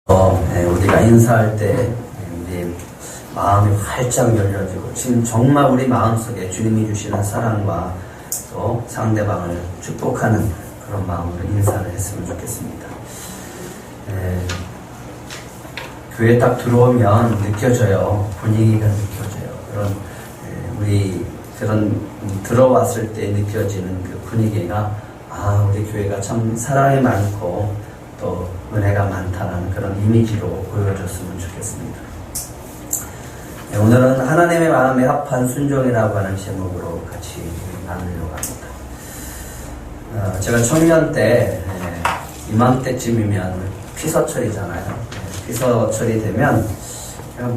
우리가 인사할 때 우리 마음이 활짝 열려지고 지금 정말 우리 마음속에 주님이 주시는 사랑과 또 상대방을 축복하는 그런 마음으로 인사를 했으면 좋겠습니다. 교회 딱 들어오면 느껴져요. 분위기가 느껴져요. 우리 들어왔을 때 느껴지는 그 분위기가 우리 교회가 참 사랑이 많고 또 은혜가 많다는 그런 이미지로 보여줬으면 좋겠습니다. 오늘은 하나님의 마음에 합한 순종이라고 하는 제목으로 같이 나누려고 합니다. 제가 청년 때 이맘때쯤이면 피서철이잖아요. 피서철이 되면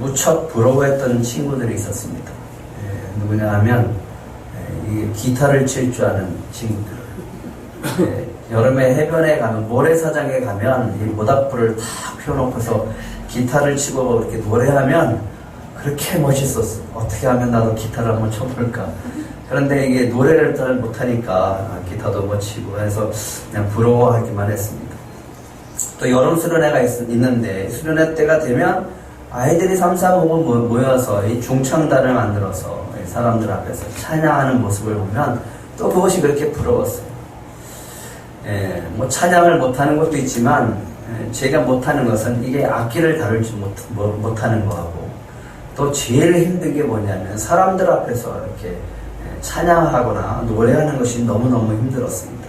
무척 부러워했던 친구들이 있었습니다. 누구냐 하면 기타를 칠 줄 아는 친구들. 여름에 해변에 가면 모래사장에 가면 이 모닥불을 탁 펴놓고서 기타를 치고 이렇게 노래하면 그렇게 멋있었어. 어떻게 하면 나도 기타를 한번 쳐볼까. 그런데 이게 노래를 잘 못하니까 기타도 못 치고 해서 그냥 부러워하기만 했습니다. 또 여름 수련회가 있는데 수련회 때가 되면 아이들이 3, 4분 모여서 이 중창단을 만들어서 사람들 앞에서 찬양하는 모습을 보면 또 그것이 그렇게 부러웠어요. 찬양을 못하는 것도 있지만 제가 못하는 것은 이게 악기를 다룰지 못하는 거하고 또 제일 힘든 게 뭐냐면 사람들 앞에서 이렇게 찬양하거나 노래하는 것이 너무너무 힘들었습니다.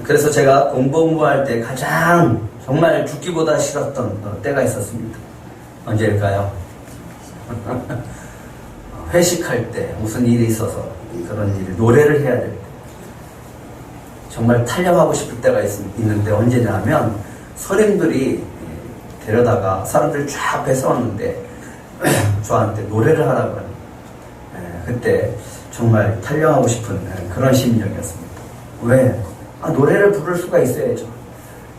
그래서 제가 공부할 때 가장 정말 죽기보다 싫었던 때가 있었습니다. 언제일까요? 회식할 때 무슨 일이 있어서 그런 일이 노래를 해야 될 때 정말 탈영하고 싶을 때가 있는데 언제냐 하면 선생님들이 데려다가 사람들이 쫙 뺏어왔는데 저한테 노래를 하라고 하는 그때 정말 탈영하고 싶은 그런 심정이었습니다. 왜? 노래를 부를 수가 있어야죠.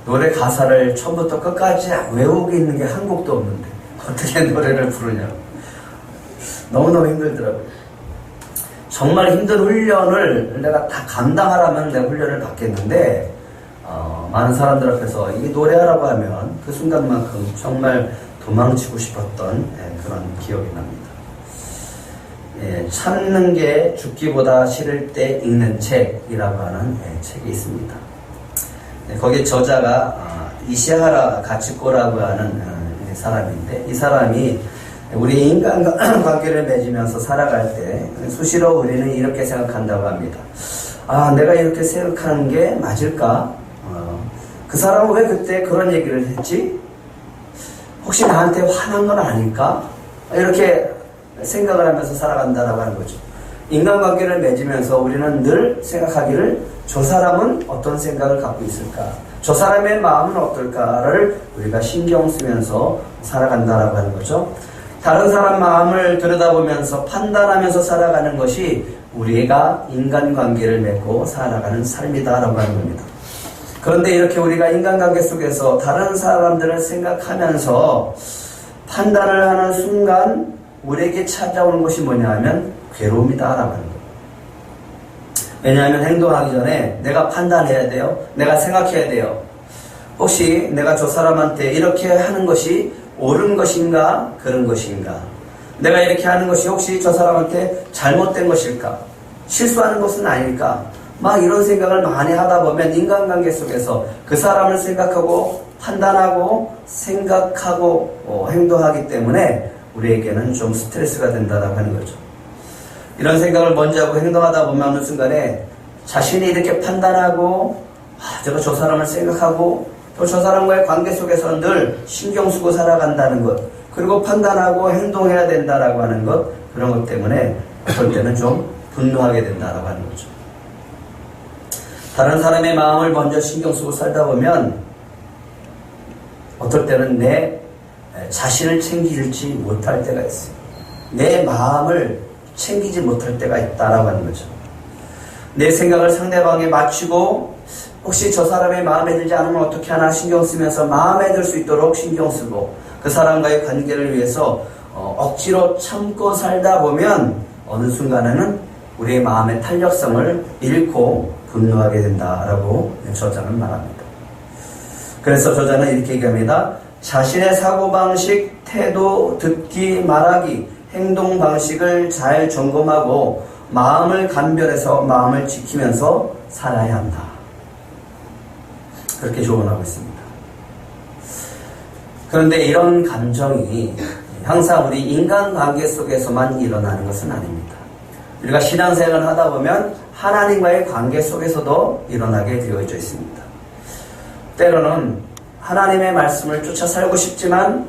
노래 가사를 처음부터 끝까지 외우고 있는 게 한 곡도 없는데 어떻게 노래를 부르냐고. 너무너무 힘들더라고요. 정말 힘든 훈련을 내가 다 감당하라면 내가 훈련을 받겠는데 많은 사람들 앞에서 이게 노래하라고 하면 그 순간만큼 정말 도망치고 싶었던 그런 기억이 납니다. 참는 게 죽기보다 싫을 때 읽는 책이라고 하는 책이 있습니다. 거기 저자가 이시하라 가츠코라고 하는 사람인데 이 사람이 우리 인간관계를 맺으면서 살아갈 때 수시로 우리는 이렇게 생각한다고 합니다. 내가 이렇게 생각하는 게 맞을까? 그 사람은 왜 그때 그런 얘기를 했지? 혹시 나한테 화난 건 아닐까? 이렇게 생각을 하면서 살아간다라고 하는 거죠. 인간관계를 맺으면서 우리는 늘 생각하기를 저 사람은 어떤 생각을 갖고 있을까? 저 사람의 마음은 어떨까를 우리가 신경 쓰면서 살아간다라고 하는 거죠. 다른 사람 마음을 들여다보면서 판단하면서 살아가는 것이 우리가 인간관계를 맺고 살아가는 삶이다라고 하는 겁니다. 그런데 이렇게 우리가 인간관계 속에서 다른 사람들을 생각하면서 판단을 하는 순간 우리에게 찾아오는 것이 뭐냐 하면 괴로움이다라고 하는 거예요. 왜냐하면 행동하기 전에 내가 판단해야 돼요. 내가 생각해야 돼요. 혹시 내가 저 사람한테 이렇게 하는 것이 옳은 것인가 그런 것인가, 내가 이렇게 하는 것이 혹시 저 사람한테 잘못된 것일까, 실수하는 것은 아닐까, 막 이런 생각을 많이 하다 보면 인간관계 속에서 그 사람을 생각하고 판단하고 생각하고 행동하기 때문에 우리에게는 좀 스트레스가 된다고 하는 거죠. 이런 생각을 먼저 하고 행동하다 보면 어느 순간에 자신이 이렇게 판단하고 제가 저 사람을 생각하고 또 저 사람과의 관계 속에서 늘 신경 쓰고 살아간다는 것, 그리고 판단하고 행동해야 된다라고 하는 것, 그런 것 때문에 어떨 때는 좀 분노하게 된다라고 하는 거죠. 다른 사람의 마음을 먼저 신경 쓰고 살다 보면 어떨 때는 내 자신을 챙기지 못할 때가 있어요. 내 마음을 챙기지 못할 때가 있다라고 하는 거죠. 내 생각을 상대방에 맞추고 혹시 저 사람의 마음에 들지 않으면 어떻게 하나 신경 쓰면서 마음에 들 수 있도록 신경 쓰고 그 사람과의 관계를 위해서 억지로 참고 살다 보면 어느 순간에는 우리의 마음의 탄력성을 잃고 분노하게 된다라고 저자는 말합니다. 그래서 저자는 이렇게 얘기합니다. 자신의 사고방식, 태도, 듣기, 말하기, 행동 방식을 잘 점검하고 마음을 감별해서 마음을 지키면서 살아야 한다. 그렇게 조언하고 있습니다. 그런데 이런 감정이 항상 우리 인간관계 속에서만 일어나는 것은 아닙니다. 우리가 신앙생활을 하다 보면 하나님과의 관계 속에서도 일어나게 되어져 있습니다. 때로는 하나님의 말씀을 쫓아 살고 싶지만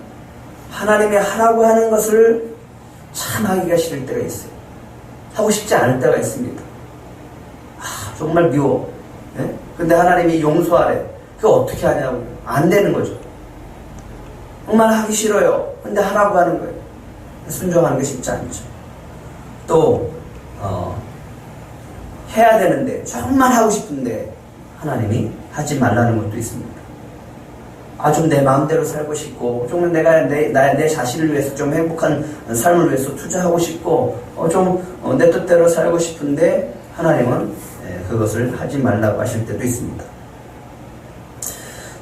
하나님이 하라고 하는 것을 참 하기가 싫을 때가 있어요. 하고 싶지 않을 때가 있습니다. 정말 미워. 네? 근데 하나님이 용서하래. 그거 어떻게 하냐고. 안 되는 거죠. 정말 하기 싫어요. 근데 하라고 하는 거예요. 순종하는 게 쉽지 않죠. 또 해야 되는데 정말 하고 싶은데 하나님이 하지 말라는 것도 있습니다. 좀 내 마음대로 살고 싶고 좀 내가 내 자신을 위해서 좀 행복한 삶을 위해서 투자하고 싶고 좀 내 뜻대로 살고 싶은데 하나님은 그것을 하지 말라고 하실 때도 있습니다.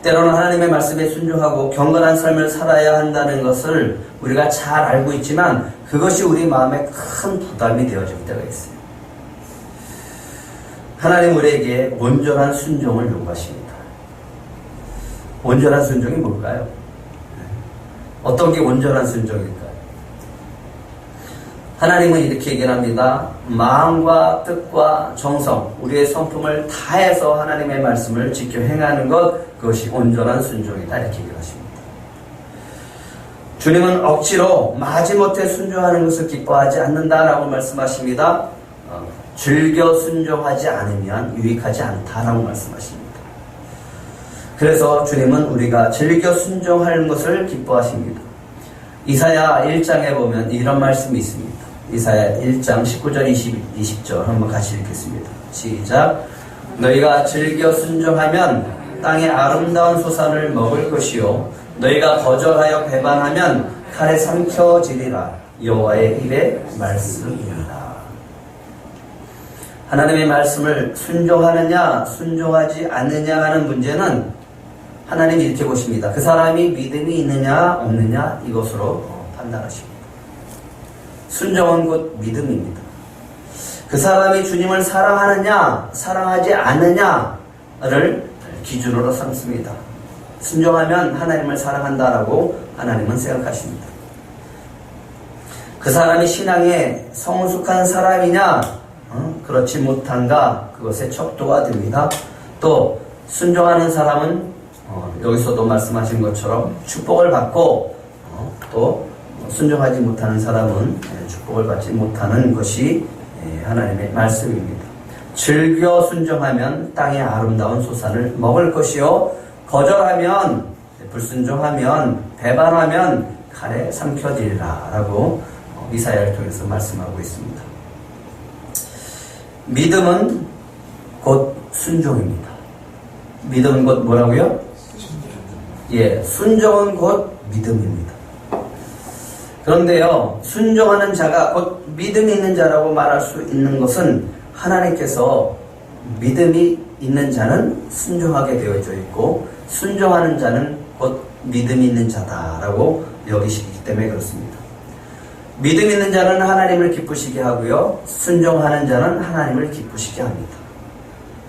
때로는 하나님의 말씀에 순종하고 경건한 삶을 살아야 한다는 것을 우리가 잘 알고 있지만 그것이 우리 마음에 큰 부담이 되어질 때가 있어요. 하나님 우리에게 온전한 순종을 요구하십니다. 온전한 순종이 뭘까요? 어떤 게 온전한 순종일까요? 하나님은 이렇게 얘기합니다. 마음과 뜻과 정성, 우리의 성품을 다해서 하나님의 말씀을 지켜 행하는 것, 그것이 온전한 순종이다. 이렇게 얘기하십니다. 주님은 억지로 마지못해 순종하는 것을 기뻐하지 않는다라고 말씀하십니다. 즐겨 순종하지 않으면 유익하지 않다라고 말씀하십니다. 그래서 주님은 우리가 즐겨 순종하는 것을 기뻐하십니다. 이사야 1장에 보면 이런 말씀이 있습니다. 이사야 1장 19절 20절 한번 같이 읽겠습니다. 시작. 너희가 즐겨 순종하면 땅의 아름다운 소산을 먹을 것이요 너희가 거절하여 배반하면 칼에 삼켜지리라. 여호와의 입의 말씀입니다. 하나님의 말씀을 순종하느냐 순종하지 않느냐 하는 문제는 하나님이 이렇게 보십니다. 그 사람이 믿음이 있느냐 없느냐 이것으로 판단하십니다. 순종은 곧 믿음입니다. 그 사람이 주님을 사랑하느냐 사랑하지 않느냐를 기준으로 삼습니다. 순종하면 하나님을 사랑한다라고 하나님은 생각하십니다. 그 사람이 신앙에 성숙한 사람이냐 그렇지 못한가 그것에 척도가 됩니다. 또 순종하는 사람은 여기서도 말씀하신 것처럼 축복을 받고 또 순종하지 못하는 사람은 축복을 받지 못하는 것이 하나님의 말씀입니다. 즐겨 순종하면 땅의 아름다운 소산을 먹을 것이요 거절하면 불순종하면 배반하면 칼에 삼켜지리라 라고 이사야를 통해서 말씀하고 있습니다. 믿음은 곧 순종입니다. 믿음은 곧 뭐라고요? 순종은 곧 믿음입니다. 그런데요, 순종하는 자가 곧 믿음이 있는 자라고 말할 수 있는 것은 하나님께서 믿음이 있는 자는 순종하게 되어져 있고 순종하는 자는 곧 믿음이 있는 자다라고 여기시기 때문에 그렇습니다. 믿음 있는 자는 하나님을 기쁘시게 하고요, 순종하는 자는 하나님을 기쁘시게 합니다.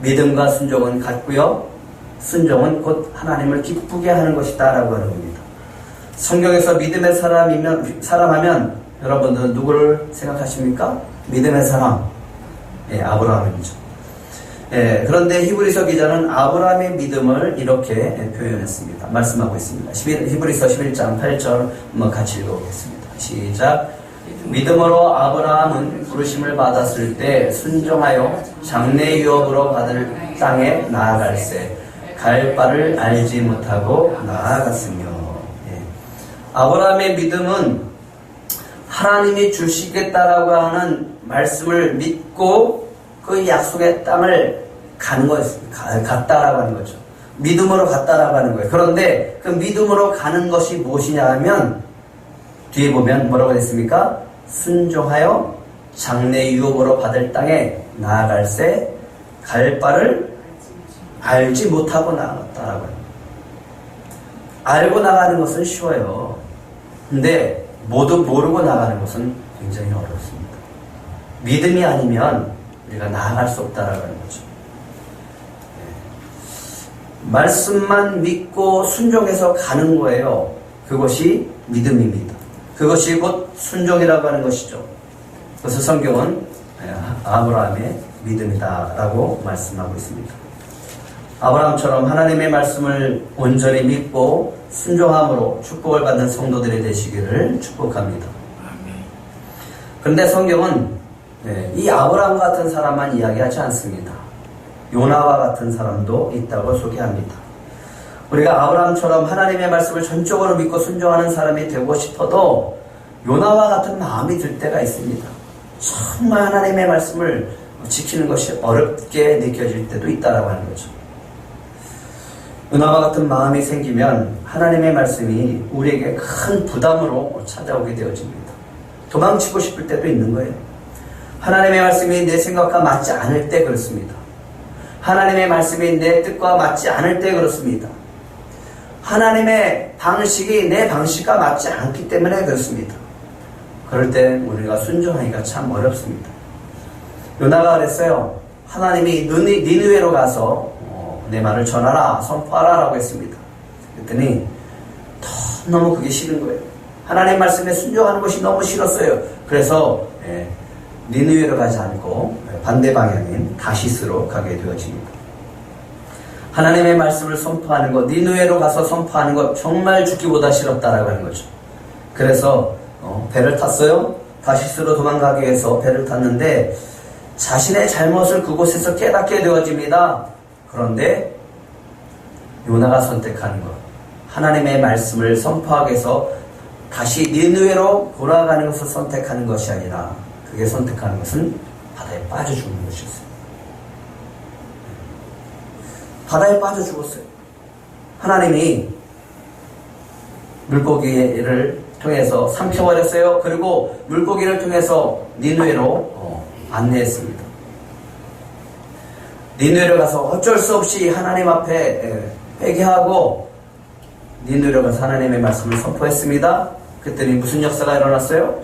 믿음과 순종은 같고요, 순종은 곧 하나님을 기쁘게 하는 것이다 라고 하는 겁니다. 성경에서 믿음의 사람하면 여러분들은 누구를 생각하십니까? 믿음의 사람, 아브라함이죠. 그런데 히브리서 기자는 아브라함의 믿음을 이렇게 표현했습니다. 말씀하고 있습니다. 히브리서 11장 8절 한번 같이 읽어보겠습니다. 시작. 믿음으로 아브라함은 부르심을 받았을 때 순종하여 장래 유업으로 받을 땅에 나아갈새 갈 바를 알지 못하고 나아갔으며. 아브라함의 믿음은 하나님이 주시겠다라고 하는 말씀을 믿고 그 약속의 땅을 가는 거였습니다. 갔다라고 하는 거죠. 믿음으로 갔다라고 하는 거예요. 그런데 그 믿음으로 가는 것이 무엇이냐 하면 뒤에 보면 뭐라고 됐습니까? 순종하여 장래 유업으로 받을 땅에 나아갈새 갈 바를 알지 못하고 나아갔다라고 합니다. 알고 나가는 것은 쉬워요. 근데 모두 모르고 나가는 것은 굉장히 어렵습니다. 믿음이 아니면 우리가 나아갈 수 없다라는 거죠. 말씀만 믿고 순종해서 가는 거예요. 그것이 믿음입니다. 그것이 곧 순종이라고 하는 것이죠. 그래서 성경은 아브라함의 믿음이다라고 말씀하고 있습니다. 아브라함처럼 하나님의 말씀을 온전히 믿고 순종함으로 축복을 받는 성도들이 되시기를 축복합니다. 그런데 성경은 이 아브라함 같은 사람만 이야기하지 않습니다. 요나와 같은 사람도 있다고 소개합니다. 우리가 아브라함처럼 하나님의 말씀을 전적으로 믿고 순종하는 사람이 되고 싶어도 요나와 같은 마음이 들 때가 있습니다. 정말 하나님의 말씀을 지키는 것이 어렵게 느껴질 때도 있다라고 하는 거죠. 요나와 같은 마음이 생기면 하나님의 말씀이 우리에게 큰 부담으로 찾아오게 되어집니다. 도망치고 싶을 때도 있는 거예요. 하나님의 말씀이 내 생각과 맞지 않을 때 그렇습니다. 하나님의 말씀이 내 뜻과 맞지 않을 때 그렇습니다. 하나님의 방식이 내 방식과 맞지 않기 때문에 그렇습니다. 그럴 때 우리가 순종하기가 참 어렵습니다. 요나가 그랬어요. 하나님이 니느웨로 가서 내 말을 전하라, 선포하라 라고 했습니다. 그랬더니 너무 그게 싫은 거예요. 하나님 말씀에 순종하는 것이 너무 싫었어요. 그래서 니느웨로 가지 않고 반대 방향인 다시스로 가게 되어집니다. 하나님의 말씀을 선포하는 것, 니느웨로 가서 선포하는 것 정말 죽기보다 싫었다라고 하는 거죠. 그래서 배를 탔어요. 다시스로 도망가기 위해서 배를 탔는데 자신의 잘못을 그곳에서 깨닫게 되어집니다. 그런데 요나가 선택하는 것, 하나님의 말씀을 선포하기 위해서 다시 니느웨로 돌아가는 것을 선택하는 것이 아니라 그게 선택하는 것은 바다에 빠져 죽는 것이었어요. 바다에 빠져 죽었어요. 하나님이 물고기를 통해서 삼켜버렸어요. 그리고 물고기를 통해서 니느웨로 안내했습니다. 니느웨로 가서 어쩔 수 없이 하나님 앞에 회개하고 니느웨로 가서 하나님의 말씀을 선포했습니다. 그랬더니 무슨 역사가 일어났어요?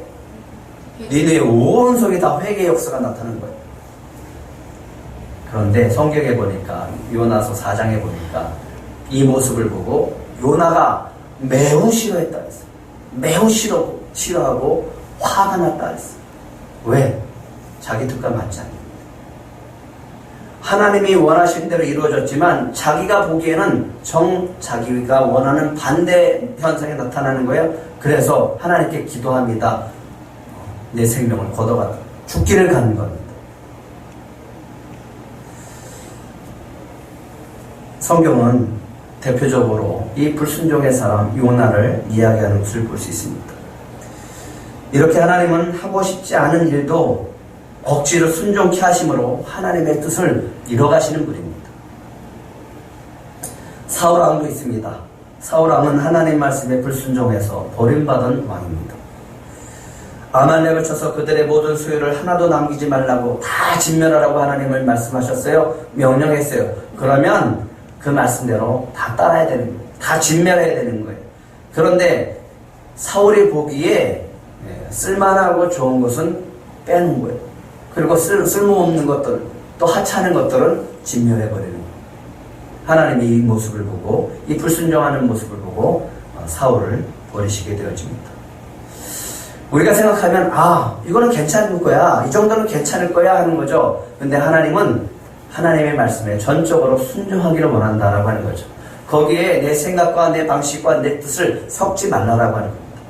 니느웨 온 속에 다 회개 역사가 나타난 거예요. 그런데 성경에 보니까 요나서 4장에 보니까 이 모습을 보고 요나가 매우 싫어했다 했어요. 매우 싫어하고 화가 났다 했어요. 왜? 자기 뜻과 맞지 않는 하나님이 원하신 대로 이루어졌지만 자기가 보기에는 자기가 원하는 반대 현상이 나타나는 거예요. 그래서 하나님께 기도합니다. 내 생명을 걷어가 죽기를 가는 겁니다. 성경은 대표적으로 이 불순종의 사람 요나를 이야기하는 것을 볼 수 있습니다. 이렇게 하나님은 하고 싶지 않은 일도 억지로 순종케 하심으로 하나님의 뜻을 이뤄가시는 분입니다. 사울왕도 있습니다. 사울왕은 하나님 말씀에 불순종해서 버림받은 왕입니다. 아말렉을 쳐서 그들의 모든 소유를 하나도 남기지 말라고 다 진멸하라고 하나님을 말씀하셨어요. 명령했어요. 그러면 그 말씀대로 다 따라야 되는 거예요. 다 진멸해야 되는 거예요. 그런데 사울이 보기에 쓸만하고 좋은 것은 빼는 거예요. 그리고 쓸모없는 것들, 또 하찮은 것들은 진멸해버리는 거예요. 하나님이 이 모습을 보고, 이 불순종하는 모습을 보고 사울을 버리시게 되어집니다. 우리가 생각하면 이거는 괜찮을 거야, 이 정도는 괜찮을 거야 하는 거죠. 근데 하나님은 하나님의 말씀에 전적으로 순종하기를 원한다라고 하는 거죠. 거기에 내 생각과 내 방식과 내 뜻을 섞지 말라라고 하는 겁니다.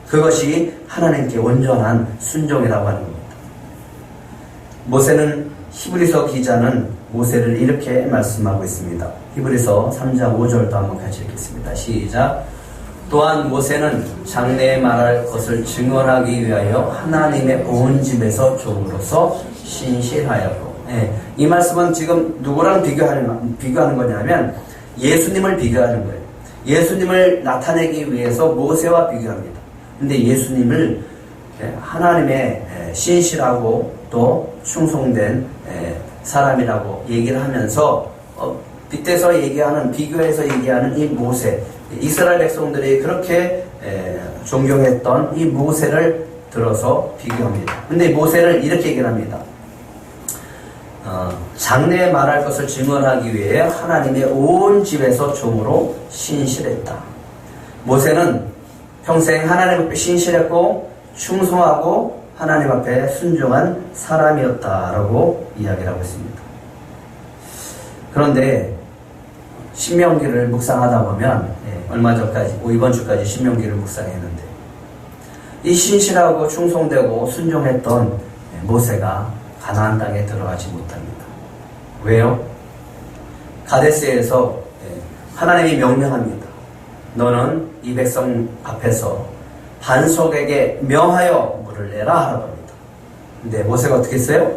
그것이 하나님께 온전한 순종이라고 하는 겁니다. 모세는 히브리서 기자는 모세를 이렇게 말씀하고 있습니다. 히브리서 3장 5절도 한번 같이 읽겠습니다. 시작. 또한 모세는 장래에 말할 것을 증언하기 위하여 하나님의 온 집에서 종으로서 신실하였고, 이 말씀은 지금 누구랑 비교하는 거냐면 예수님을 비교하는 거예요. 예수님을 나타내기 위해서 모세와 비교합니다. 근데 예수님을 하나님의 신실하고 또 충성된 사람이라고 얘기를 하면서 빗대서 얘기하는, 비교해서 얘기하는 이 모세, 이스라엘 백성들이 그렇게 존경했던 이 모세를 들어서 비교합니다. 근데 모세를 이렇게 얘기를 합니다. 장래에 말할 것을 증언하기 위해 하나님의 온 집에서 종으로 신실했다. 모세는 평생 하나님 앞에 신실했고 충성하고 하나님 앞에 순종한 사람이었다라고 이야기를 하고 있습니다. 그런데 신명기를 묵상하다 보면 얼마 전까지, 이번 주까지 신명기를 묵상했는데 이 신실하고 충성되고 순종했던 모세가 가나안 땅에 들어가지 못합니다. 왜요? 가데스에서 하나님이 명령합니다. 너는 이 백성 앞에서 반석에게 명하여 물을 내라 하라고 합니다. 근데 모세가 어떻게 했어요?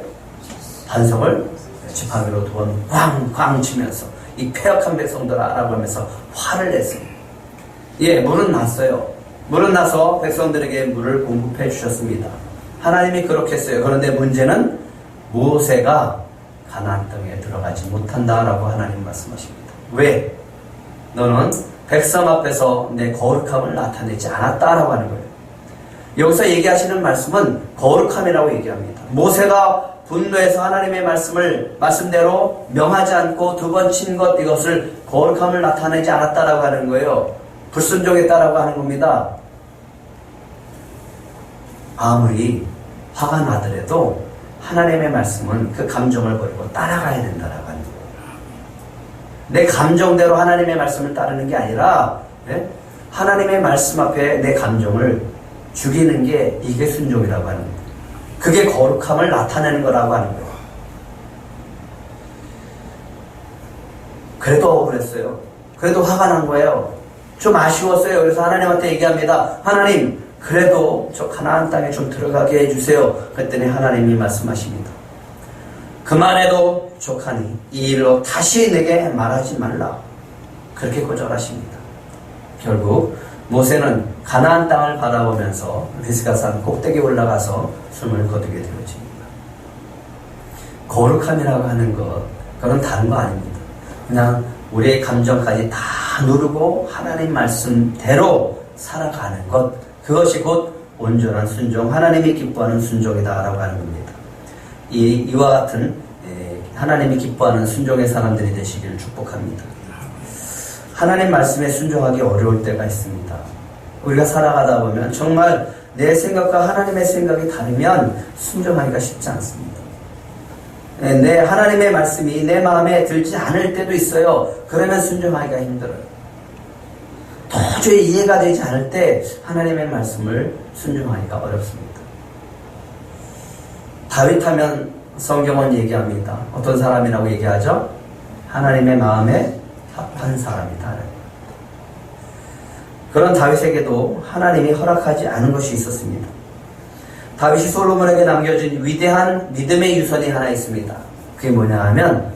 반석을 지팡이로 돈 꽝꽝 치면서 이 패역한 백성들아 라고 하면서 화를 냈습니다. 물은 났어요. 물은 나서 백성들에게 물을 공급해 주셨습니다. 하나님이 그렇게 했어요. 그런데 문제는 모세가 가나안 땅에 들어가지 못한다라고 하나님 말씀하십니다. 왜? 너는 백성 앞에서 내 거룩함을 나타내지 않았다라고 하는 거예요. 여기서 얘기하시는 말씀은 거룩함이라고 얘기합니다. 모세가 분노해서 하나님의 말씀대로 명하지 않고 두 번 친 것, 이것을 거룩함을 나타내지 않았다라고 하는 거예요. 불순종했다라고 하는 겁니다. 아무리 화가 나더라도 하나님의 말씀은 그 감정을 버리고 따라가야 된다라고 하는 거예요. 내 감정대로 하나님의 말씀을 따르는 게 아니라 하나님의 말씀 앞에 내 감정을 죽이는 게 이게 순종이라고 하는 거예요. 그게 거룩함을 나타내는 거라고 하는 거예요. 그래도 억울했어요. 그래도 화가 난 거예요. 좀 아쉬웠어요. 그래서 하나님한테 얘기합니다. 하나님, 그래도 저 가나안 땅에 좀 들어가게 해주세요. 그랬더니 하나님이 말씀하십니다. 그만해도 족하니 이 일로 다시 내게 말하지 말라. 그렇게 거절하십니다. 결국 모세는 가나안 땅을 바라보면서 리스가산 꼭대기에 올라가서 숨을 거두게 되어집니다. 거룩함이라고 하는 것, 그건 다른 거 아닙니다. 그냥 우리의 감정까지 다 누르고 하나님 말씀대로 살아가는 것, 그것이 곧 온전한 순종, 하나님이 기뻐하는 순종이다라고 하는 겁니다. 이와 같은 하나님이 기뻐하는 순종의 사람들이 되시기를 축복합니다. 하나님 말씀에 순종하기 어려울 때가 있습니다. 우리가 살아가다 보면 정말 내 생각과 하나님의 생각이 다르면 순종하기가 쉽지 않습니다. 내 하나님의 말씀이 내 마음에 들지 않을 때도 있어요. 그러면 순종하기가 힘들어요. 도저히 이해가 되지 않을 때 하나님의 말씀을 순종하기가 어렵습니다. 다윗하면 성경은 얘기합니다. 어떤 사람이라고 얘기하죠? 하나님의 마음에 합한 사람이다. 그런 다윗에게도 하나님이 허락하지 않은 것이 있었습니다. 다윗이 솔로몬에게 남겨준 위대한 믿음의 유산이 하나 있습니다. 그게 뭐냐 하면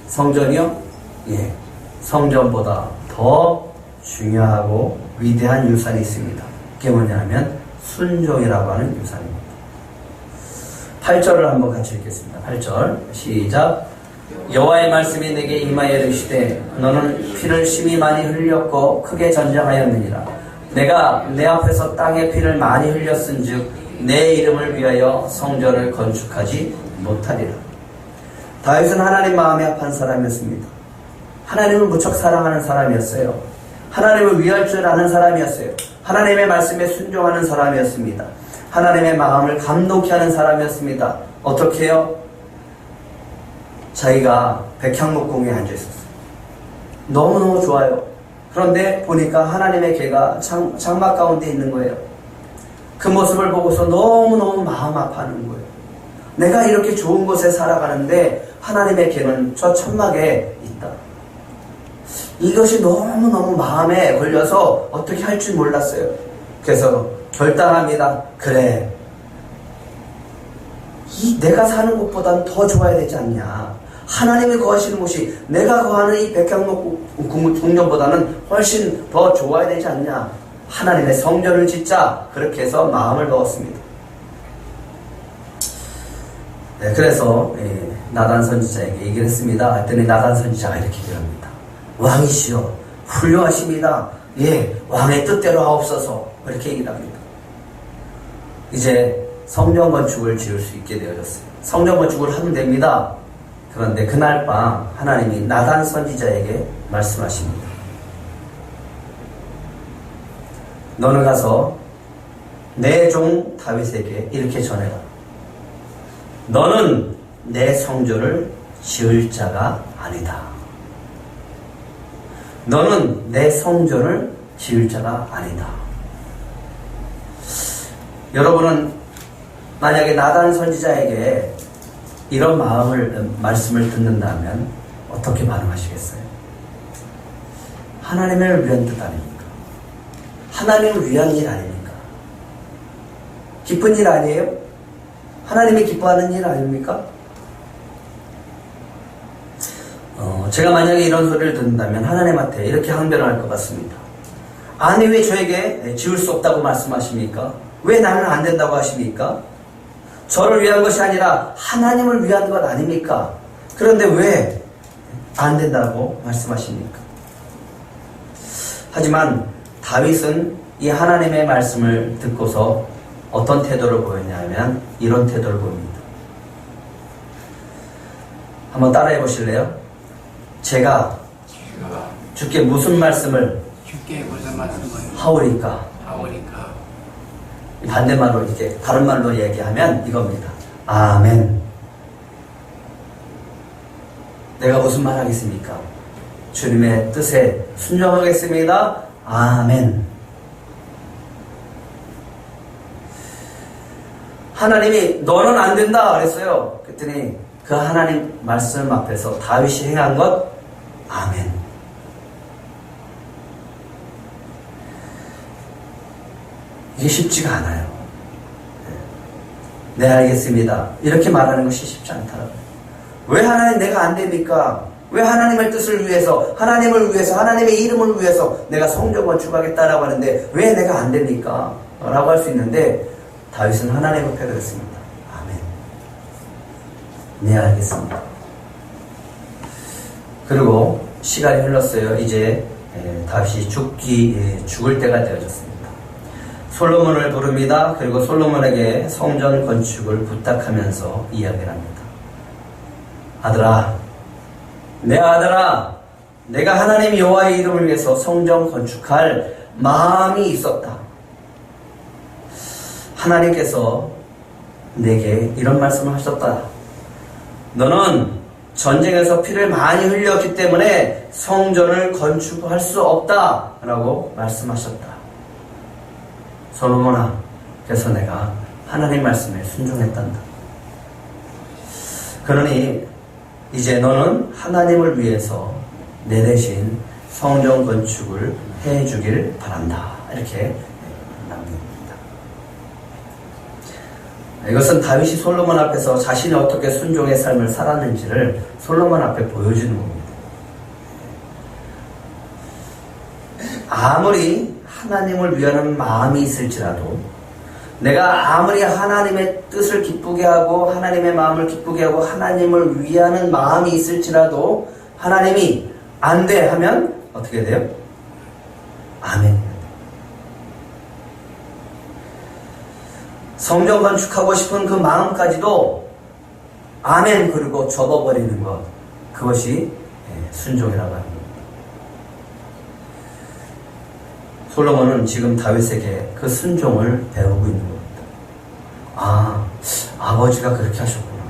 성전이요? 성전보다 더 중요하고 위대한 유산이 있습니다. 그게 뭐냐 하면 순종이라고 하는 유산입니다. 8절을 한번 같이 읽겠습니다. 8절 시작. 여호와의 말씀이 내게 임하여 이르시되 너는 피를 심히 많이 흘렸고 크게 전쟁하였느니라. 내가 내 앞에서 땅에 피를 많이 흘렸은즉 내 이름을 위하여 성전을 건축하지 못하리라. 다윗은 하나님 마음에 합한 사람이었습니다. 하나님을 무척 사랑하는 사람이었어요. 하나님을 위할 줄 아는 사람이었어요. 하나님의 말씀에 순종하는 사람이었습니다. 하나님의 마음을 감동케 하는 사람이었습니다. 어떻게 해요? 자기가 백향목공에 앉아있었어요. 너무너무 좋아요. 그런데 보니까 하나님의 개가 장막 가운데 있는 거예요. 그 모습을 보고서 너무너무 마음 아파하는 거예요. 내가 이렇게 좋은 곳에 살아가는데 하나님의 개는 저 천막에 있다. 이것이 너무너무 마음에 걸려서 어떻게 할 줄 몰랐어요. 그래서 결단합니다. 그래, 내가 사는 곳보다는 더 좋아야 되지 않냐. 하나님이 거하시는 곳이 내가 거하는 이 백향목 궁전보다는 훨씬 더 좋아야 되지 않냐. 하나님의 성전을 짓자. 그렇게 해서 마음을 먹었습니다. 그래서 나단 선지자에게 얘기를 했습니다. 그랬더니 나단 선지자가 이렇게 얘기를 합니다. 왕이시여 훌륭하십니다. 예, 왕의 뜻대로 하옵소서. 이렇게 얘기를 합니다. 이제 성전 건축을 지을 수 있게 되어졌어요. 성전 건축을 하면 됩니다. 그런데 그날 밤 하나님이 나단 선지자에게 말씀하십니다. 너는 가서 내 종 다윗에게 이렇게 전해라. 너는 내 성전을 지을 자가 아니다. 너는 내 성전을 지을 자가 아니다. 여러분은 만약에 나단 선지자에게 이런 말씀을 듣는다면 어떻게 반응하시겠어요? 하나님을 위한 뜻 아닙니까? 하나님을 위한 일 아닙니까? 기쁜 일 아니에요? 하나님이 기뻐하는 일 아닙니까? 제가 만약에 이런 소리를 듣는다면 하나님한테 이렇게 항변할 것 같습니다. 아니 왜 저에게 지을 수 없다고 말씀하십니까? 왜 나는 안 된다고 하십니까? 저를 위한 것이 아니라 하나님을 위한 것 아닙니까? 그런데 왜 안 된다고 말씀하십니까? 하지만 다윗은 이 하나님의 말씀을 듣고서 어떤 태도를 보였냐면 이런 태도를 보입니다. 한번 따라해 보실래요? 제가 주께 무슨 말씀을 하오리까? 반대말로 이렇게 다른 말로 얘기하면 이겁니다. 아멘. 내가 무슨 말 하겠습니까? 주님의 뜻에 순종하겠습니다. 아멘. 하나님이 너는 안 된다 그랬어요. 그랬더니 그 하나님 말씀 앞에서 다윗이 행한 것 아멘. 이게 쉽지가 않아요. 네, 알겠습니다. 이렇게 말하는 것이 쉽지 않더라고요. 왜 하나님 내가 안 됩니까? 왜 하나님의 뜻을 위해서, 하나님을 위해서, 하나님의 이름을 위해서 내가 성전 건축하겠다라고 하는데 왜 내가 안 됩니까? 라고 할 수 있는데 다윗은 하나님 앞에 그랬습니다. 아멘. 네, 알겠습니다. 그리고 시간이 흘렀어요. 이제 다윗이 죽을 때가 되어졌습니다. 솔로몬을 부릅니다. 그리고 솔로몬에게 성전 건축을 부탁하면서 이야기를 합니다. 아들아, 내 아들아, 내가 하나님 여호와의 이름을 위해서 성전 건축할 마음이 있었다. 하나님께서 내게 이런 말씀을 하셨다. 너는 전쟁에서 피를 많이 흘렸기 때문에 성전을 건축할 수 없다 라고 말씀하셨다. 솔로몬아, 그래서 내가 하나님 말씀에 순종했단다. 그러니 이제 너는 하나님을 위해서 내 대신 성전 건축을 해주길 바란다. 이렇게 남깁니다. 이것은 다윗이 솔로몬 앞에서 자신이 어떻게 순종의 삶을 살았는지를 솔로몬 앞에 보여주는 겁니다. 아무리 하나님을 위하는 마음이 있을지라도, 내가 아무리 하나님의 뜻을 기쁘게 하고 하나님의 마음을 기쁘게 하고 하나님을 위하는 마음이 있을지라도 하나님이 안 돼 하면 어떻게 돼요? 아멘. 성전 건축하고 싶은 그 마음까지도 아멘 그리고 접어버리는 것, 그것이 순종이라고 합니다. 솔로몬은 지금 다윗에게 그 순종을 배우고 있는 겁니다. 아, 아버지가 그렇게 하셨구나.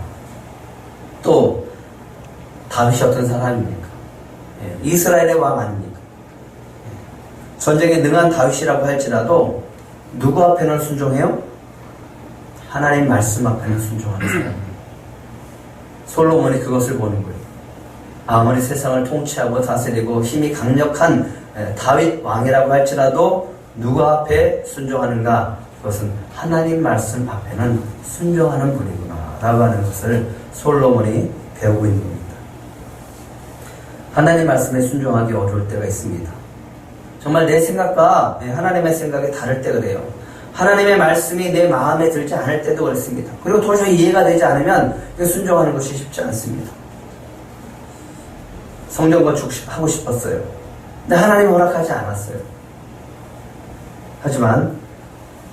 또 다윗이 어떤 사람입니까? 이스라엘의 왕 아닙니까? 전쟁에 능한 다윗이라고 할지라도 누구 앞에는 순종해요? 하나님 말씀 앞에는 순종하는 사람입니다. 솔로몬이 그것을 보는 거예요. 아무리 세상을 통치하고 다스리고 힘이 강력한 다윗 왕이라고 할지라도 누구 앞에 순종하는가? 그것은 하나님 말씀 앞에는 순종하는 분이구나 라고 하는 것을 솔로몬이 배우고 있는 겁니다. 하나님 말씀에 순종하기 어려울 때가 있습니다. 정말 내 생각과 하나님의 생각이 다를 때 그래요. 하나님의 말씀이 내 마음에 들지 않을 때도 그렇습니다. 그리고 도저히 이해가 되지 않으면 순종하는 것이 쉽지 않습니다. 성전 건축하고 싶었어요. 근데 하나님 허락하지 않았어요. 하지만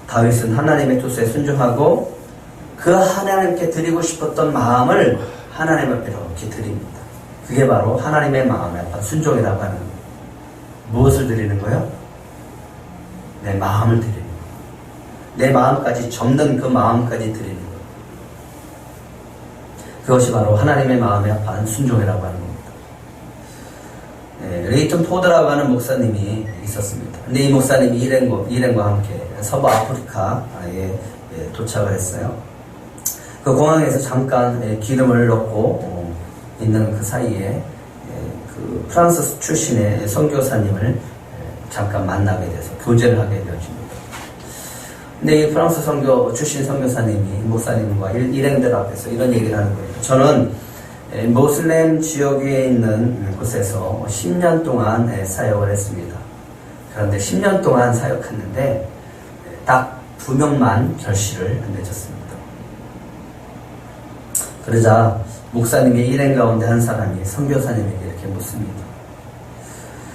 다윗은 하나님의 뜻에 순종하고 그 하나님께 드리고 싶었던 마음을 하나님 앞에 이렇게 드립니다. 그게 바로 하나님의 마음에 합한 순종이라고 하는 거예요. 무엇을 드리는 거예요? 내 마음을 드리는 거예요. 내 마음까지 접는 그 마음까지 드리는 거예요. 그것이 바로 하나님의 마음에 합한 순종이라고 하는 겁니다. 레이턴 포드라고 하는 목사님이 있었습니다. 근데 이 목사님이 일행과 함께 서부 아프리카에 도착을 했어요. 그 공항에서 잠깐 기름을 넣고 있는 그 사이에 그 프랑스 출신의 선교사님을 잠깐 만나게 돼서 교제를 하게 되어집니다. 근데 이 프랑스 출신 선교사님이 목사님과 일행들 앞에서 이런 얘기를 하는 거예요. 저는 모슬렘 지역에 있는 곳에서 10년 동안 사역을 했습니다. 그런데 10년 동안 사역했는데 딱 2명만 결실을 맺었습니다. 그러자 목사님의 일행 가운데 한 사람이 선교사님에게 이렇게 묻습니다.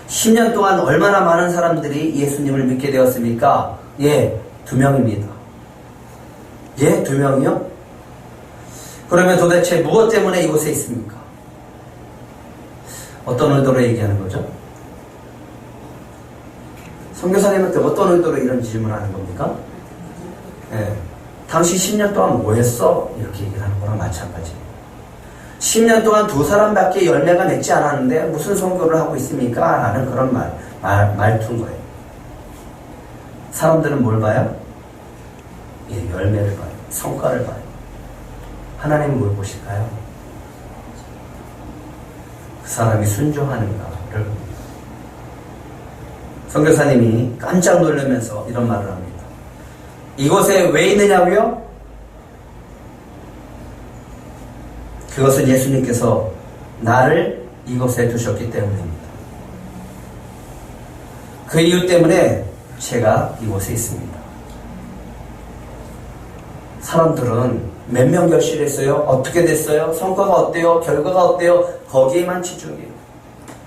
10년 동안 얼마나 많은 사람들이 예수님을 믿게 되었습니까? 예, 2명입니다. 예, 2명이요? 그러면 도대체 무엇 때문에 이곳에 있습니까? 어떤 의도로 얘기하는 거죠? 선교사님한테 어떤 의도로 이런 질문을 하는 겁니까? 예, 당신 10년 동안 뭐 했어? 이렇게 얘기를 하는 거랑 마찬가지예요. 10년 동안 2사람밖에 열매가 맺지 않았는데 무슨 선교를 하고 있습니까? 라는 그런 말투인 거예요. 사람들은 뭘 봐요? 예, 열매를 봐요. 성과를 봐요. 하나님은 뭘 보실까요? 그 사람이 순종하는가를 봅니다. 선교사님이 깜짝 놀라면서 이런 말을 합니다. 이곳에 왜 있느냐고요? 그것은 예수님께서 나를 이곳에 두셨기 때문입니다. 그 이유 때문에 제가 이곳에 있습니다. 사람들은 몇 명 결실했어요? 어떻게 됐어요? 성과가 어때요? 결과가 어때요? 거기에만 집중해요.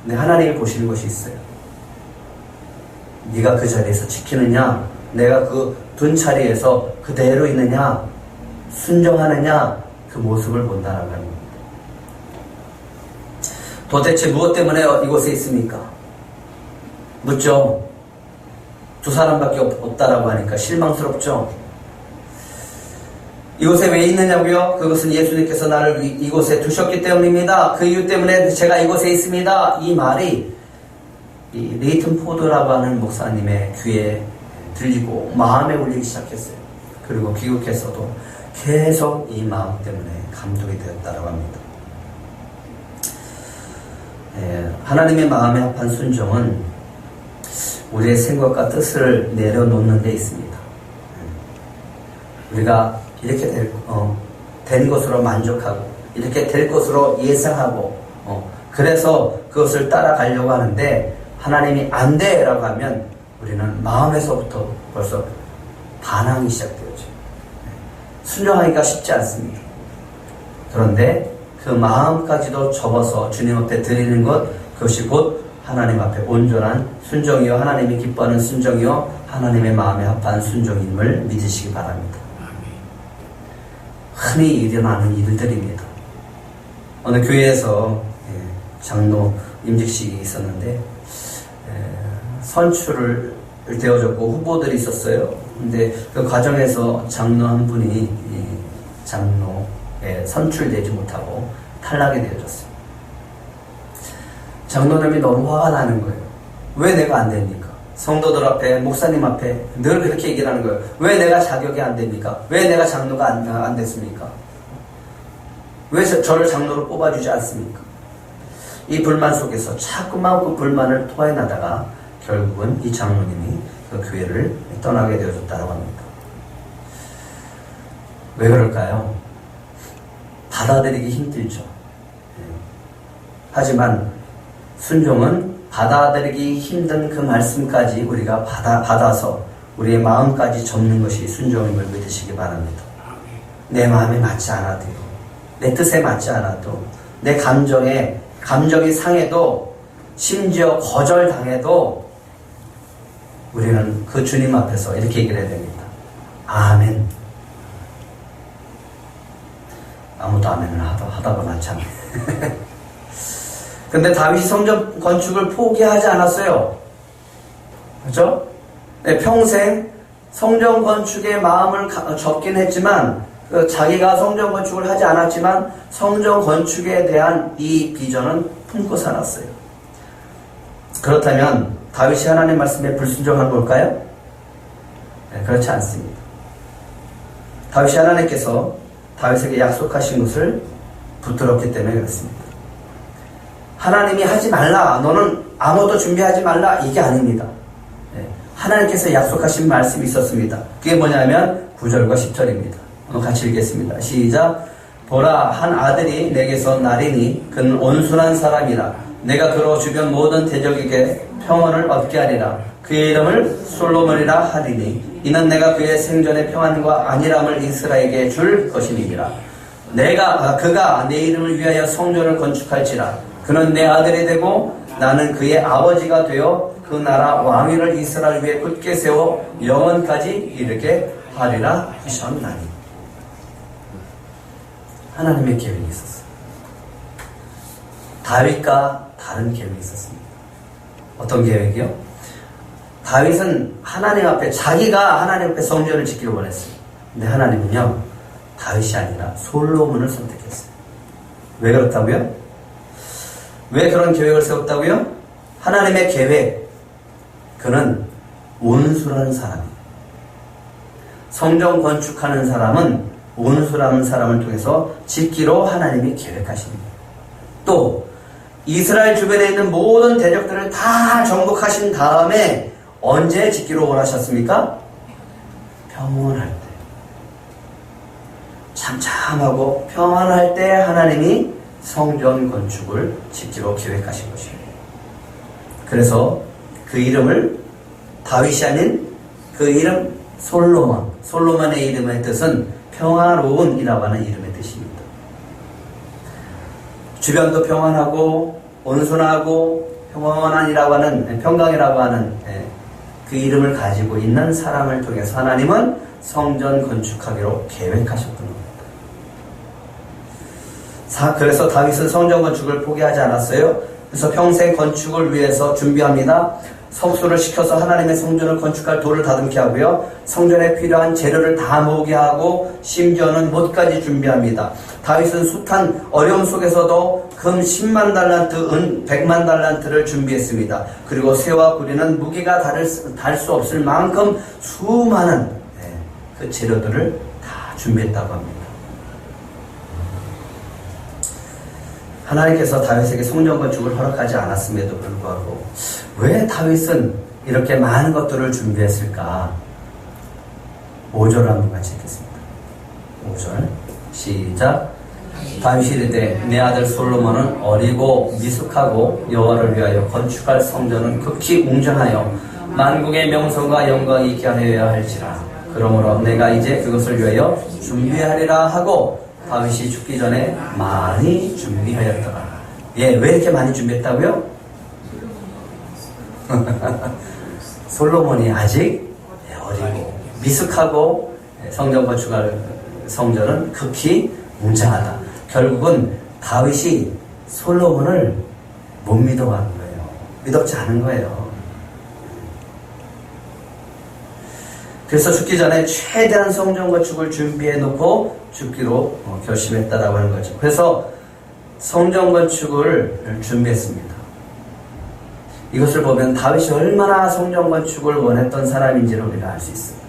근데 하나님이 보시는 것이 있어요. 네가 그 자리에서 지키느냐? 내가 그 둔 자리에서 그대로 있느냐? 순종하느냐? 그 모습을 본다라는 겁니다. 도대체 무엇 때문에 이곳에 있습니까? 묻죠. 2사람밖에 없다라고 하니까 실망스럽죠. 이곳에 왜 있느냐고요? 그것은 예수님께서 나를 이곳에 두셨기 때문입니다. 그 이유 때문에 제가 이곳에 있습니다. 이 말이 이 레이턴 포드라고 하는 목사님의 귀에 들리고 마음에 울리기 시작했어요. 그리고 귀국해서도 계속 이 마음 때문에 감동이 되었다고 합니다. 하나님의 마음에 합한 순종은 우리의 생각과 뜻을 내려놓는 데 있습니다. 우리가 이렇게 된 것으로 만족하고 이렇게 될 것으로 예상하고 그래서 그것을 따라가려고 하는데 하나님이 안 돼 라고 하면 우리는 마음에서부터 벌써 반항이 시작되었죠. 순종하기가 쉽지 않습니다. 그런데 그 마음까지도 접어서 주님 앞에 드리는 것, 그것이 곧 하나님 앞에 온전한 순종이요 하나님이 기뻐하는 순종이요 하나님의 마음에 합한 순종임을 믿으시기 바랍니다. 흔히 일어나는 일들입니다. 어느 교회에서 장로 임직식이 있었는데 선출을 되어졌고 후보들이 있었어요. 근데 그 과정에서 장로 한 분이 장로에 선출되지 못하고 탈락이 되어졌어요. 장로님이 너무 화가 나는 거예요. 왜 내가 안 됩니까? 성도들 앞에, 목사님 앞에 늘 그렇게 얘기를 하는 거예요. 왜 내가 자격이 안 됩니까? 왜 내가 장로가 안 됐습니까? 왜 저를 장로로 뽑아주지 않습니까? 이 불만 속에서 자꾸만 그 불만을 토해내다가 결국은 이 장로님이 그 교회를 떠나게 되어졌다고 합니다. 왜 그럴까요? 받아들이기 힘들죠. 하지만 순종은 받아들이기 힘든 그 말씀까지 우리가 받아서 우리의 마음까지 접는 것이 순종임을 믿으시기 바랍니다. 내 마음에 맞지 않아도요, 내 뜻에 맞지 않아도, 내 감정이 상해도, 심지어 거절당해도 우리는 그 주님 앞에서 이렇게 얘기를 해야 됩니다. 아멘. 아무도 아멘을 하다 보나 참. 근데 다윗이 성전 건축을 포기하지 않았어요. 그렇죠? 네, 평생 성전 건축에 마음을 접긴 했지만, 자기가 성전 건축을 하지 않았지만 성전 건축에 대한 이 비전은 품고 살았어요. 그렇다면 다윗이 하나님 말씀에 불순종한 걸까요? 네, 그렇지 않습니다. 다윗이 하나님께서 다윗에게 약속하신 것을 붙들었기 때문에 그렇습니다. 하나님이 하지 말라, 너는 아무것도 준비하지 말라, 이게 아닙니다. 네, 하나님께서 약속하신 말씀이 있었습니다. 그게 뭐냐면 9절과 10절입니다. 같이 읽겠습니다. 시작. 보라, 한 아들이 내게서 나리니 그는 온순한 사람이라. 내가 그로 주변 모든 대적에게 평안을 얻게 하리라. 그의 이름을 솔로몬이라 하리니 이는 내가 그의 생전의 평안과 안일함을 이스라엘에게 줄 것이니라. 그가 내 이름을 위하여 성전을 건축할지라. 그는 내 아들이 되고 나는 그의 아버지가 되어 그 나라 왕위를 이스라엘 위에 굳게 세워 영원까지 이르게 하리라 하셨나니. 하나님의 계획이 있었어요. 다윗과 다른 계획이 있었습니다. 어떤 계획이요? 다윗은 하나님 앞에, 자기가 하나님 앞에 성전을 짓기를 원했어요. 근데 하나님은요, 다윗이 아니라 솔로몬을 선택했어요. 왜 그렇다고요? 왜 그런 계획을 세웠다고요? 하나님의 계획, 그는 온수라는 사람이에요. 성전 건축하는 사람은 온수라는 사람을 통해서 짓기로 하나님이 계획하십니다. 또 이스라엘 주변에 있는 모든 대적들을 다 정복하신 다음에 언제 짓기로 원하셨습니까? 평온할 때, 참참하고 평안할 때 하나님이 성전 건축을 짓기로 계획하신 것입니다. 그래서 그 이름을 다윗이 아닌 그 이름 솔로몬의 이름의 뜻은 평화로운 이라고 하는 이름의 뜻입니다. 주변도 평안하고 온순하고 평안이라고 하는, 평강이라고 하는 그 이름을 가지고 있는 사람을 통해서 하나님은 성전 건축하기로 계획하셨던 겁니다. 그래서 다윗은 성전 건축을 포기하지 않았어요. 그래서 평생 건축을 위해서 준비합니다. 석수를 시켜서 하나님의 성전을 건축할 돌을 다듬게 하고요. 성전에 필요한 재료를 다 모으게 하고 심지어는 못까지 준비합니다. 다윗은 숱한 어려움 속에서도 금 10만 달란트, 은 100만 달란트를 준비했습니다. 그리고 쇠와 구리는 무게가 달 수 없을 만큼 수많은 그 재료들을 다 준비했다고 합니다. 하나님께서 다윗에게 성전 건축을 허락하지 않았음에도 불구하고 왜 다윗은 이렇게 많은 것들을 준비했을까? 5절을 한번 같이 읽겠습니다. 5절 시작. 다윗이 이르되 내 아들 솔로몬은 어리고 미숙하고 여호와를 위하여 건축할 성전은 극히 웅장하여 만국의 명성과 영광이 있게 하여야 할지라. 그러므로 내가 이제 그것을 위하여 준비하리라 하고 다윗이 죽기 전에 많이 준비하였더라. 왜 이렇게 많이 준비했다고요? 솔로몬이 아직 어리고 미숙하고 성전 건축할 성전은 극히 웅장하다. 결국은 다윗이 솔로몬을 못 믿어가는 거예요. 믿었지 않은 거예요. 그래서 죽기 전에 최대한 성전 건축을 준비해 놓고 죽기로 결심했다라고 하는 거죠. 그래서 성전 건축을 준비했습니다. 이것을 보면 다윗이 얼마나 성전 건축을 원했던 사람인지를 우리가 알 수 있습니다.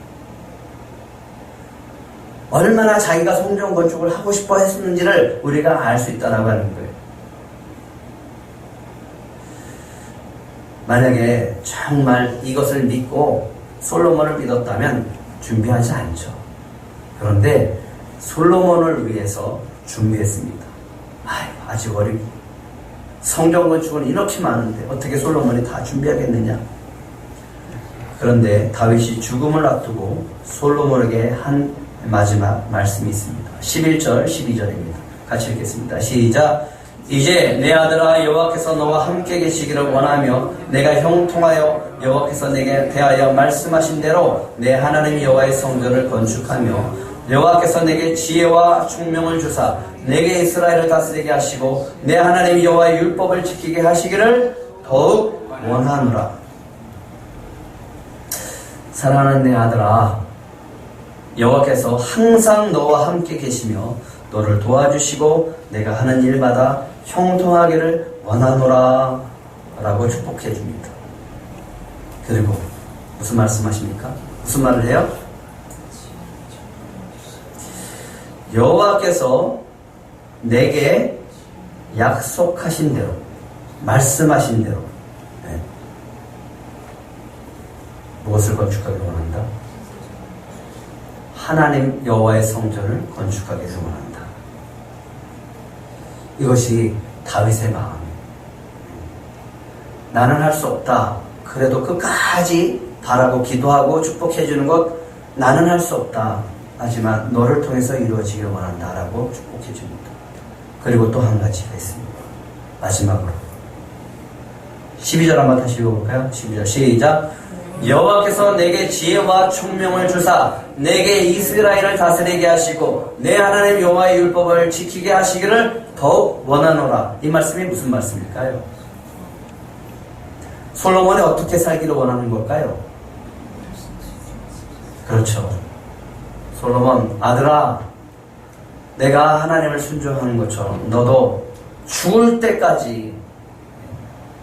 얼마나 자기가 성전 건축을 하고 싶어 했었는지를 우리가 알 수 있다라고 하는 거예요. 만약에 정말 이것을 믿고 솔로몬을 믿었다면 준비하지 않죠. 그런데 솔로몬을 위해서 준비했습니다. 아직 어리고 성전 건축은 이렇게 많은데 어떻게 솔로몬이 다 준비하겠느냐. 그런데 다윗이 죽음을 앞두고 솔로몬에게 한 마지막 말씀이 있습니다. 11절, 12절입니다. 같이 읽겠습니다. 시작. 이제 내 아들아, 여호와께서 너와 함께 계시기를 원하며 내가 형통하여 여호와께서 내게 대하여 말씀하신 대로 내 하나님 여호와의 성전을 건축하며 여호와께서 내게 지혜와 총명을 주사 내게 이스라엘을 다스리게 하시고 내 하나님 여호와의 율법을 지키게 하시기를 더욱 원하노라. 사랑하는 내 아들아, 여호와께서 항상 너와 함께 계시며 너를 도와주시고 내가 하는 일마다 형통하기를 원하노라 라고 축복해 줍니다. 그리고 무슨 말씀하십니까? 무슨 말을 해요? 여호와께서 내게 약속하신 대로, 말씀하신 대로 무엇을 건축하기를 원한다? 하나님 여호와의 성전을 건축하기를 원한다. 이것이 다윗의 마음이에요. 나는 할 수 없다. 그래도 끝까지 바라고 기도하고 축복해 주는 것 나는 할 수 없다. 하지만 너를 통해서 이루어지기를 원한다 라고 축복해 줍니다. 그리고 또 한 가지가 있습니다. 마지막으로 12절 한번 다시 읽어볼까요? 12절 시작. 여호와께서 내게 지혜와 총명을 주사 내게 이스라엘을 다스리게 하시고 내 하나님 여호와의 율법을 지키게 하시기를 더욱 원하노라. 이 말씀이 무슨 말씀일까요? 솔로몬이 어떻게 살기를 원하는 걸까요? 그렇죠. 솔로몬, 아들아, 내가 하나님을 순종하는 것처럼 너도 죽을 때까지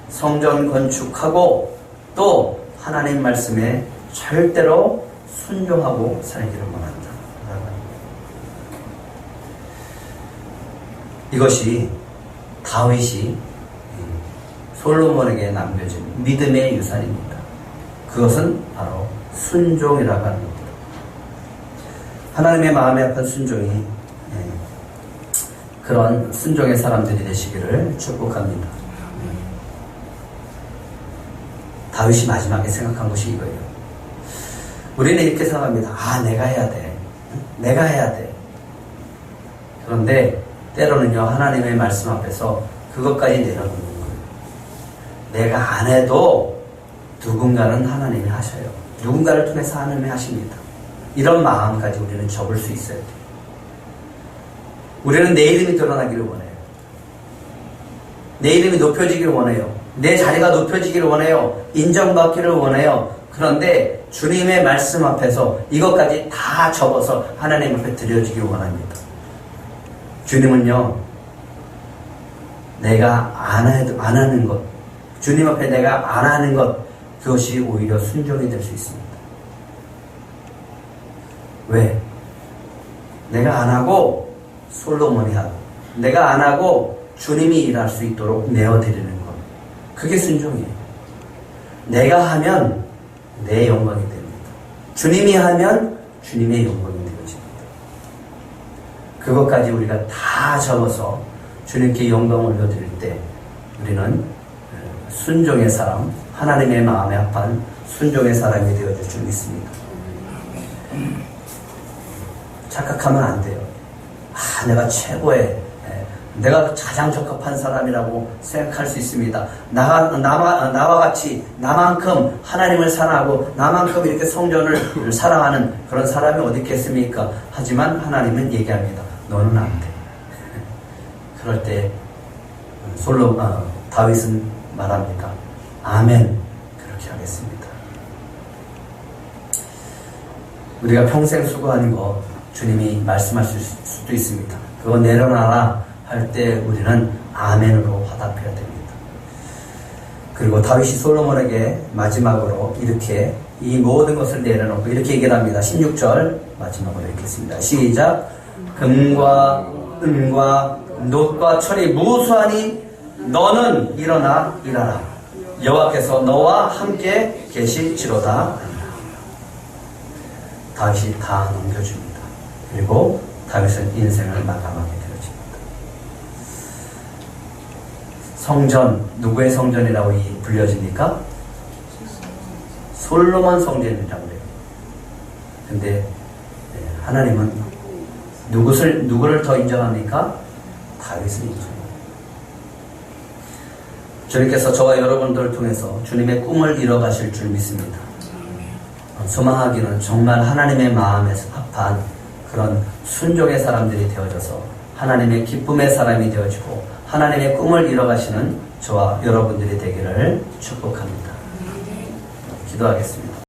성전 건축하고 또 하나님 말씀에 절대로 순종하고 살기를 원한다. 이것이 다윗이 솔로몬에게 남겨진 믿음의 유산입니다. 그것은 바로 순종이라고 하는 겁니다. 하나님의 마음에 아픈 순종이 그런 순종의 사람들이 되시기를 축복합니다. 다윗이 마지막에 생각한 것이 이거예요. 우리는 이렇게 생각합니다. 아, 내가 해야 돼. 내가 해야 돼. 그런데 때로는요, 하나님의 말씀 앞에서 그것까지 내려놓는 거예요. 내가 안 해도 누군가는 하나님이 하셔요. 누군가를 통해서 하나님이 하십니다. 이런 마음까지 우리는 접을 수 있어야 돼요. 우리는 내 이름이 드러나기를 원해요. 내 이름이 높여지기를 원해요. 내 자리가 높여지기를 원해요. 인정받기를 원해요. 그런데 주님의 말씀 앞에서 이것까지 다 접어서 하나님 앞에 드려지기를 원합니다. 주님은요, 내가 안 하는 것, 주님 앞에 내가 안 하는 것, 그것이 오히려 순종이 될 수 있습니다. 왜? 내가 안 하고 솔로몬이 하고, 내가 안 하고 주님이 일할 수 있도록 내어드리는 것, 그게 순종이에요. 내가 하면 내 영광이 됩니다. 주님이 하면 주님의 영광이 되어집니다. 그것까지 우리가 다 접어서 주님께 영광을 올려드릴 때 우리는 순종의 사람, 하나님의 마음에 합한 순종의 사람이 되어줄 줄 믿습니다. 착각하면 안 돼요. 아, 내가 최고의, 내가 가장 적합한 사람이라고 생각할 수 있습니다. 나와 같이, 나만큼 하나님을 사랑하고, 나만큼 이렇게 성전을 사랑하는 그런 사람이 어디 있겠습니까? 하지만 하나님은 얘기합니다. 너는 안 돼. 그럴 때, 다윗은 말합니다. 아멘. 그렇게 하겠습니다. 우리가 평생 수고하는 거, 주님이 말씀하실 수도 있습니다. 그거 내려놔라 할 때 우리는 아멘으로 화답해야 됩니다. 그리고 다윗이 솔로몬에게 마지막으로 이렇게 이 모든 것을 내려놓고 이렇게 얘기를 합니다. 16절 마지막으로 읽겠습니다. 시작. 금과 은과 놋과 철이 무수하니 너는 일어나 일하라. 여호와께서 너와 함께 계실지로다. 다윗이 다 넘겨줍니다. 그리고 다윗은 인생을 마감하게 되어집니다. 성전, 누구의 성전이라고 불려집니까? 솔로몬 성전이라고 그래요. 근데 하나님은 누구를 더 인정합니까? 다윗을 인정합니다. 주님께서 저와 여러분들을 통해서 주님의 꿈을 이뤄가실 줄 믿습니다. 소망하기는 정말 하나님의 마음에 합한 그런 순종의 사람들이 되어져서 하나님의 기쁨의 사람이 되어지고 하나님의 꿈을 이뤄가시는 저와 여러분들이 되기를 축복합니다. 기도하겠습니다.